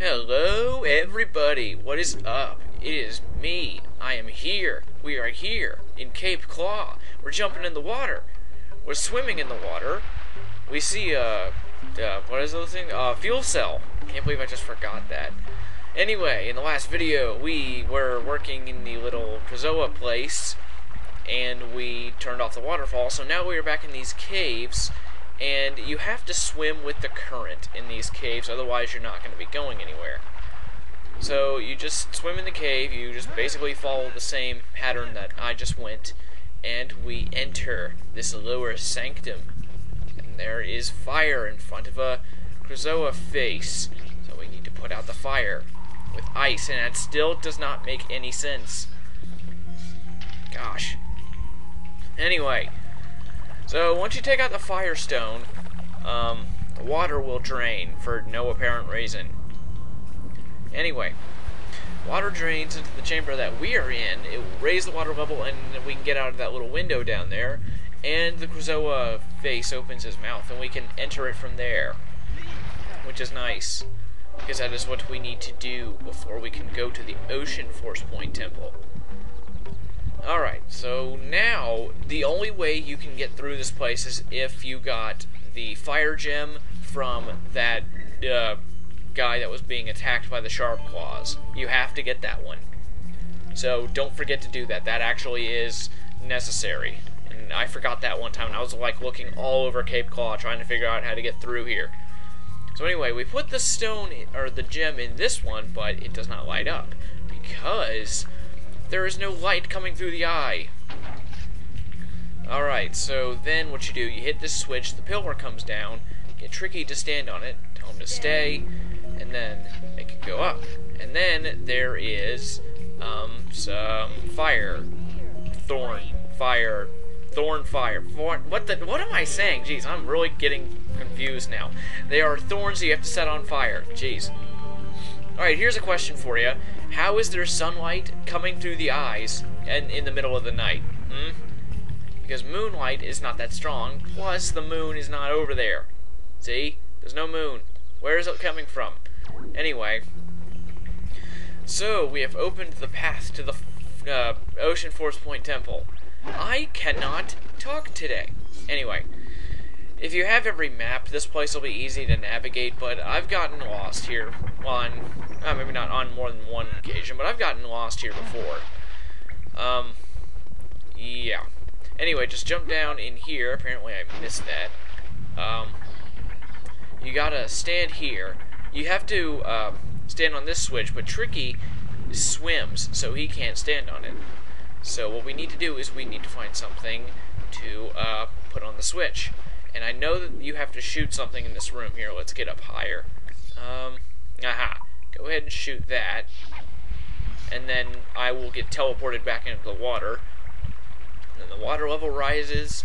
Hello, everybody. What is up? It is me. I am here. We are here in Cape Claw. We're jumping in the water. We're swimming in the water. We see what is those things? Fuel cell. Can't believe I just forgot that. Anyway, in the last video, we were working in the little Krazoa place, and we turned off the waterfall. So now we are back in these caves. And you have to swim with the current in these caves, otherwise you're not going to be going anywhere. So you just swim in the cave, you just basically follow the same pattern that I just went, and we enter this lower sanctum. And there is fire in front of a Krazoa face. So we need to put out the fire with ice, and that still does not make any sense. Gosh. Anyway. So, once you take out the firestone, the water will drain for no apparent reason. Anyway, water drains into the chamber that we are in. It will raise the water level, and we can get out of that little window down there. And the Krazoa face opens his mouth, and we can enter it from there. Which is nice, because that is what we need to do before we can go to the Ocean Force Point Temple. Alright, so now the only way you can get through this place is if you got the fire gem from that guy that was being attacked by the sharp claws. You have to get that one. So don't forget to do that. That actually is necessary. And I forgot that one time, and I was like looking all over Cape Claw trying to figure out how to get through here. So anyway, we put the stone, or the gem in this one, but it does not light up. Because there is no light coming through the eye. Alright, so then what you do, you hit this switch, the pillar comes down, get Tricky to stand on it, tell him to stay, and then make it go up. And then there is some fire. Thorn fire. What am I saying? Jeez, I'm really getting confused now. They are thorns that you have to set on fire. Jeez. Alright, here's a question for you. How is there sunlight coming through the eyes and in the middle of the night? Because moonlight is not that strong, plus the moon is not over there. See? There's no moon. Where is it coming from? Anyway, so we have opened the path to the Ocean Force Point Temple. I cannot talk today. Anyway, if you have every map, this place will be easy to navigate, but I've gotten lost here on, maybe not on more than one occasion, but I've gotten lost here before. Yeah. Anyway, just jump down in here. Apparently I missed that. You gotta stand here. You have to stand on this switch, but Tricky swims, so he can't stand on it. So what we need to do is we need to find something to put on the switch. And I know that you have to shoot something in this room here. Let's get up higher. Aha. Go ahead and shoot that. And then I will get teleported back into the water. And then the water level rises.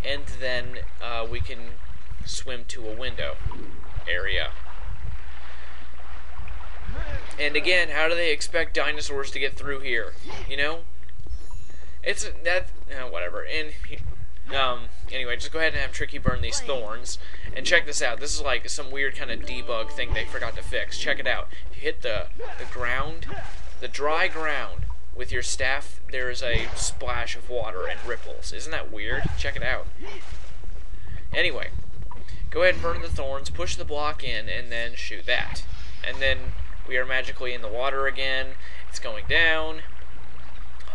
And then we can swim to a window area. And again, how do they expect dinosaurs to get through here? You know? It's that... whatever. And... anyway, just go ahead and have Tricky burn these thorns. And check this out. This is like some weird kind of debug thing they forgot to fix. Check it out. If you hit the ground, the dry ground, with your staff, there is a splash of water and ripples. Isn't that weird? Check it out. Anyway, go ahead and burn the thorns, push the block in, and then shoot that. And then we are magically in the water again. It's going down.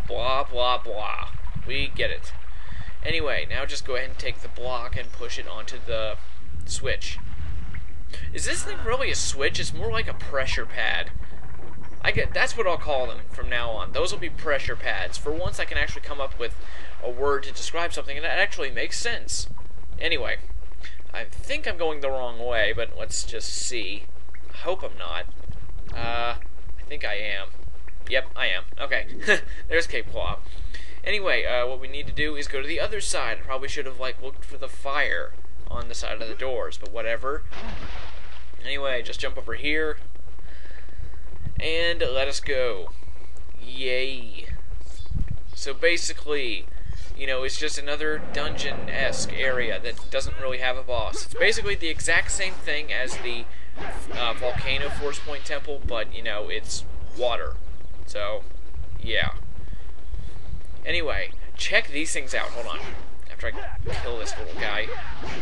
Blah, blah, blah. We get it. Anyway, now just go ahead and take the block and push it onto the switch. Is this thing really a switch? It's more like a pressure pad. That's what I'll call them from now on. Those will be pressure pads. For once I can actually come up with a word to describe something, and that actually makes sense. Anyway, I think I'm going the wrong way, but let's just see. I hope I'm not. I think I am. Yep, I am. Okay, there's Cape Claw. Anyway, what we need to do is go to the other side. I probably should have, looked for the fire on the side of the doors, but whatever. Anyway, just jump over here. And let us go. Yay. So basically, you know, it's just another dungeon-esque area that doesn't really have a boss. It's basically the exact same thing as the volcano force point temple, but, you know, it's water. So, yeah. Anyway, check these things out. Hold on. After I kill this little guy.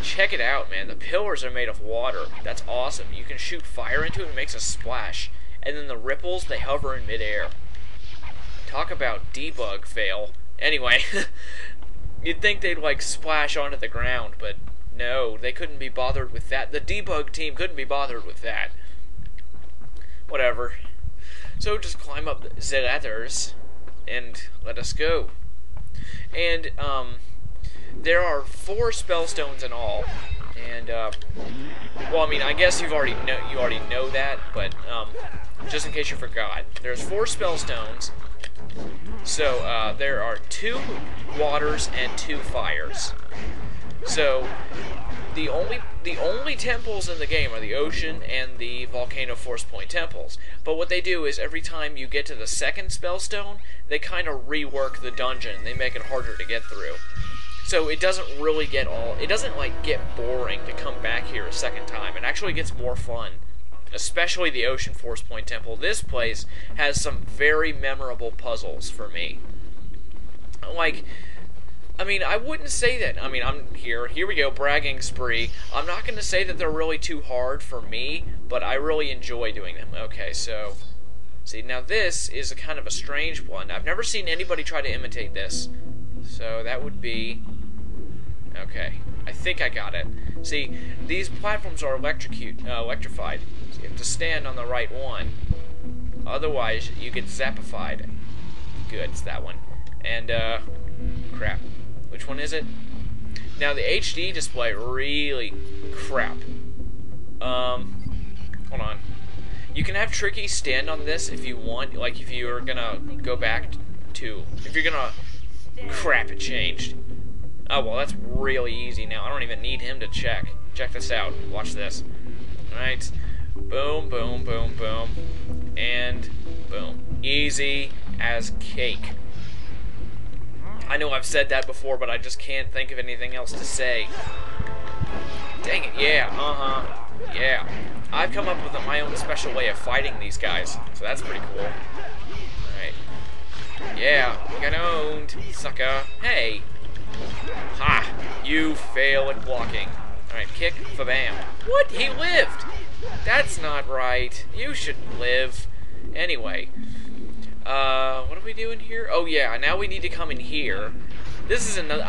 Check it out, man. The pillars are made of water. That's awesome. You can shoot fire into it and it makes a splash. And then the ripples, they hover in midair. Talk about debug fail. Anyway, you'd think they'd, like, splash onto the ground, but no, they couldn't be bothered with that. The debug team couldn't be bothered with that. Whatever. So just climb up the ladders and let us go. And, there are 4 spell stones in all. And, well, I mean, I guess you already know that, but, just in case you forgot, there's 4 spell stones. So, there are 2 waters and 2 fires. So, the only temples in the game are the ocean and the volcano force point temples. But what they do is every time you get to the 2nd spellstone, they kind of rework the dungeon. They make it harder to get through. So it doesn't really it doesn't like get boring to come back here a 2nd time. It actually gets more fun. Especially the ocean force point temple. This place has some very memorable puzzles for me. Like, I mean, I wouldn't say that. I mean, here we go, bragging spree. I'm not going to say that they're really too hard for me, but I really enjoy doing them. Okay, so, see, now this is a kind of a strange one. I've never seen anybody try to imitate this. So that would be, okay, I think I got it. See, these platforms are electrified. So you have to stand on the right one. Otherwise, you get zappified. Good, it's that one. And, crap. Which one is it? Now, the HD display really crap. Hold on. You can have Tricky stand on this if you want, like if you're gonna go back to, if you're gonna, crap, it changed. Oh, well, that's really easy now. I don't even need him to check. Check this out. Watch this. Alright. Boom, boom, boom, boom. And boom. Easy as cake. I know I've said that before, but I just can't think of anything else to say. Dang it, yeah, yeah. I've come up with my own special way of fighting these guys, so that's pretty cool. Alright. Yeah, we got owned, sucker. Hey. Ha! You fail at blocking. Alright, kick, fa-bam. What? He lived! That's not right. You shouldn't live. Anyway. What are we doing here? Oh yeah, now we need to come in here. This is another,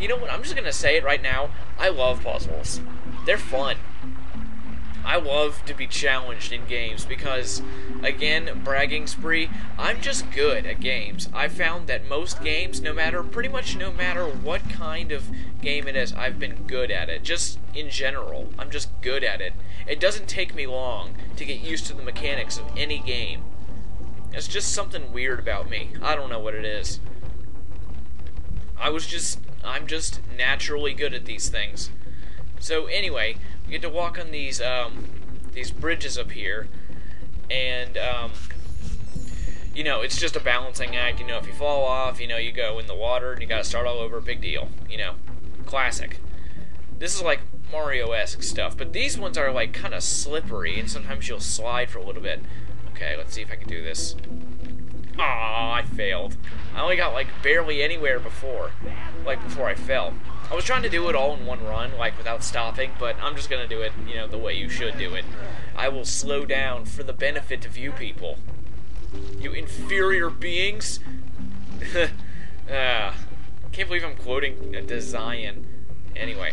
you know what, I'm just gonna say it right now. I love puzzles. They're fun. I love to be challenged in games because, again, bragging spree, I'm just good at games. I've found that most games, pretty much no matter what kind of game it is, I've been good at it. Just in general, I'm just good at it. It doesn't take me long to get used to the mechanics of any game. It's just something weird about me. I don't know what it is. I'm just naturally good at these things. So anyway, we get to walk on these bridges up here, and you know, it's just a balancing act. You know, if you fall off, you know, you go in the water and you gotta start all over. Big deal. You know, classic. This is like Mario-esque stuff, but these ones are like kind of slippery, and sometimes you'll slide for a little bit. Okay, let's see if I can do this. Aw, I failed. I only got, like, barely anywhere before I fell. I was trying to do it all in one run, like, without stopping, but I'm just gonna do it, you know, the way you should do it. I will slow down for the benefit of you people. You inferior beings! Can't believe I'm quoting a design. Anyway,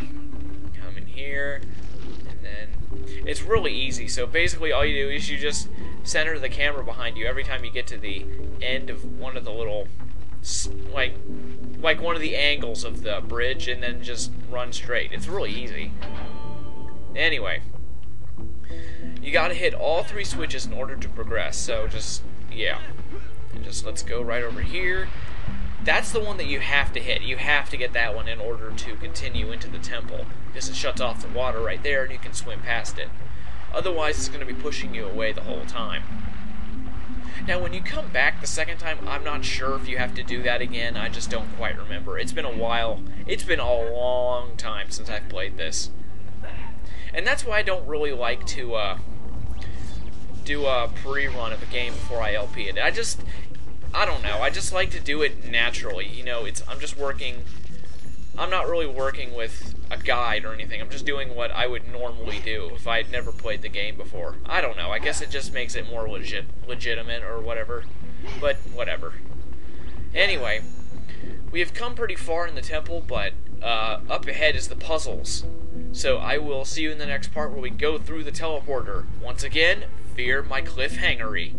come in here, and then it's really easy. So basically all you do is you just center the camera behind you every time you get to the end of one of the little, like one of the angles of the bridge, and then just run straight. It's really easy. Anyway, you gotta hit all 3 switches in order to progress, so just, yeah. And just let's go right over here. That's the one that you have to hit. You have to get that one in order to continue into the temple, because it shuts off the water right there and you can swim past it. Otherwise, it's going to be pushing you away the whole time. Now, when you come back the 2nd time, I'm not sure if you have to do that again. I just don't quite remember. It's been a while. It's been a long time since I've played this. And that's why I don't really like to do a pre-run of a game before I LP it. I don't know, I just like to do it naturally. You know, I'm not really working with a guide or anything. I'm just doing what I would normally do if I'd never played the game before. I don't know, I guess it just makes it more legitimate or whatever. But whatever. Anyway, we have come pretty far in the temple, but up ahead is the puzzles. So I will see you in the next part where we go through the teleporter. Once again, fear my cliffhangery.